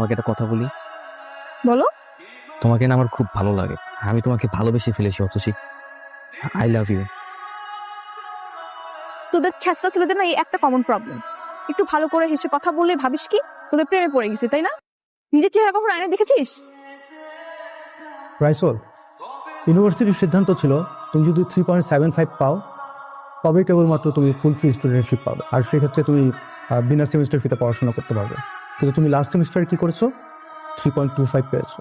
তোমাকে একটা কথা বলি। বলো। তোমাকে না আমার খুব ভালো লাগে, আমি তোমাকে ভালোবেসে ফেলেছি অথচ আই লাভ ইউ। তোদের ছেঁচড়া ছেলেদের না এই একটা কমন প্রবলেম, একটু ভালো করে হেসে কথা বললে ভাবিস কি তোদের প্রেমে পড়ে গেছে, তাই না? নিজের চেহারা কখনো আয়নায় দেখেছিস? রাইসোল, ইউনিভার্সিটির সিদ্ধান্ত ছিল তুমি যদি 3.75 পাও তবে কেবলমাত্র তুমি ফুল ফি স্টুডেন্টশিপ পাবে, আর সেক্ষেত্রে তুমি বিনা সেমিস্টার ফিতে পড়াশোনা করতে পারবে। কিন্তু তুমি লাস্ট সেমিস্টারে কি করেছো? 3.25 পেয়েছো।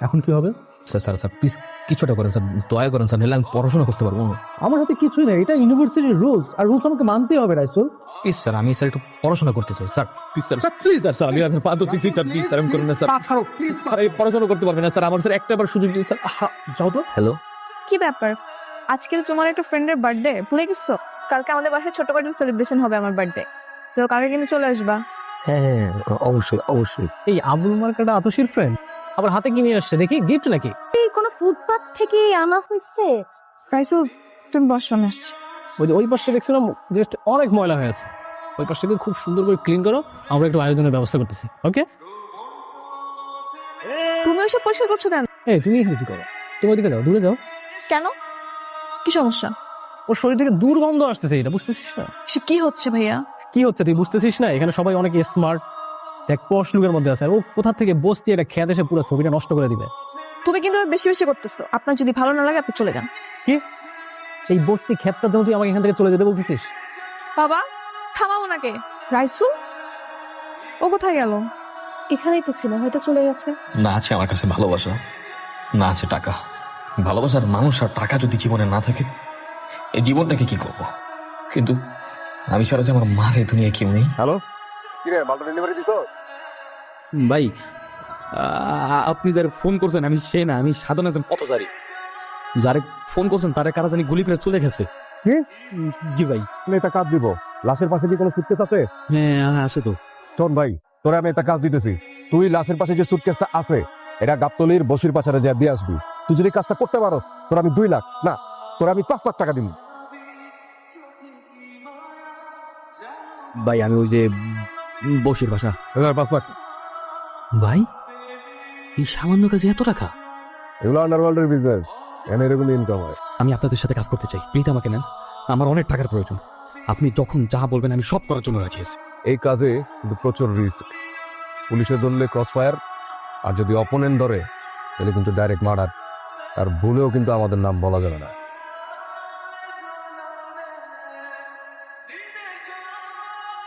এখন কি হবে? স্যার স্যার স্যার প্লিজ কিছুটা করেন স্যার, দয়া করেন স্যার, নাহলে আমি পড়াশোনা করতে পারবো না। আমার হাতে কিছুই নেই, এটা ইউনিভার্সিটির রুলস, আর রুলস আমাকে মানতেই হবে রাইসোল। প্লিজ স্যার, আমি স্যার একটু পড়াশোনা করতে চাই sir, please sir please sir, আমি আপনার পা ধরতেছি স্যার, প্লিজ স্যার, আমি করুন না স্যার, স্যার আমি পড়াশোনা করতে পারবেন না স্যার, আমার স্যার একটা বার সুযোগ দিন স্যার। যাও তো। হ্যালো, কি ব্যাপার, আজকে তো তোমার একটা ফ্রেন্ডের বার্থডে, ভুলে গেছো? কালকে আমাদের বাসায় ছোটখাটো সেলিব্রেশন হবে আমার বার্থডে, সো কালকে কিন্তু চলে আসবা। হ্যাঁ হ্যাঁ অবশ্যই অবশ্যই। এই আবুল মার্কাটা আতশির ফ্রেন্ড আবার হাতে কি নিয়ে আসছে দেখি, গিফট নাকি? এই কোনো ফুটপাথ থেকে আনা হয়েছে? রাইসুল, তুমি বসো, আমি আসছি। ওই পাশে দেখছিলাম জাস্ট অনেক ময়লা হয়ে আছে, ওই পাশটাকে খুব সুন্দর করে ক্লিন করো, আমরা একটু আয়োজনের ব্যবস্থা করতেছি। ওকে, তুমি ওইসব পরিষ্কার করছো কেন? এই তুমি এখানে কি করো? তুমি ওইদিকে যাও, দূরে যাও। কেন, কি সমস্যা? ওর শরীর থেকে দুর্গন্ধ আসতেছে, এটা বুঝতেছিস না? সে কি হচ্ছে ভাইয়া? কি হচ্ছে তুই বুঝতেছিস না? এখানে সবাই অনেক স্মার্ট, দেখ পশ লুকের মধ্যে আছে, আর ও কোথা থেকে বসতি একটা খেয়াল এসে পুরো ছবিটা নষ্ট করে দিবে। তুমি কিন্তু বেশি বেশি করতেছো, আপনার যদি ভালো না লাগে আপনি চলে যান। কি এই বস্তি ক্ষেতটার জন্য তুই আমাকে এখান থেকে চলে যেতে বলতেছিস? বাবা থামাও ওনাকে। রাইসুল, ও কোথায় গেল? এখানেই তো ছিল, হয়তো চলে গেছে। না আছে আমার কাছে ভালোবাসা, না আছে টাকা। ভালোবাসার মানুষ আর টাকা যদি জীবনে না থাকে, এই জীবনটাকে কি করব? কিন্তু আমি ছাড়া যে আমার মার এই দুনিয়ায় কেউ নেই। হ্যালো, কি রে, মালটা ডেলিভারি দিছো? ভাই আপনি যারা ফোন করছেন আমি সে না, আমি সাধারণ একজন পথচারী। যারে ফোন করছেন তারে কারা জানি গুলি করে চলে গেছে। কি? জি ভাই। তুমি এটা কাজ দিব, লাশের পাশে কি কোনো সুটকেস আছে? হ্যাঁ আছে তো। শোন ভাই, তোরা আমি একটা কাজ দিতেছি, তুই লাশের পাশে যে সুটকেসটা আছে এটা গাবতলির বসির পাচারে যা দিয়ে আসবি। তুই যদি কাজটা করতে পারো তোরা আমি 2 লাখ না, তোরা আমি 5 লাখ টাকা দিব। ভাই আমি ওই যে বসির বাসা। 5 লাখ। ভাই এই সামান্য কাজে এত টাকা? এগুলো আন্ডারওয়ার্ল্ডের বিজনেস, এখানে এরকম ইনকাম হয়। আমি আপনাদের সাথে কাজ করতে চাই, প্লিজ আমাকে নেন, আমার অনেক টাকার প্রয়োজন। আপনি যখন যা বলবেন আমি সব করার জন্য রাজি আছি। এই কাজে কিন্তু প্রচুর রিস্ক, পুলিশে ধরলে ক্রস ফায়ার, আর যদি অপোনেন্ট ধরে তাহলে কিন্তু ডাইরেক্ট মার্ডার, আর ভুলেও কিন্তু আমাদের নাম বলা যাবে না।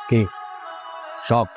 কি শকড?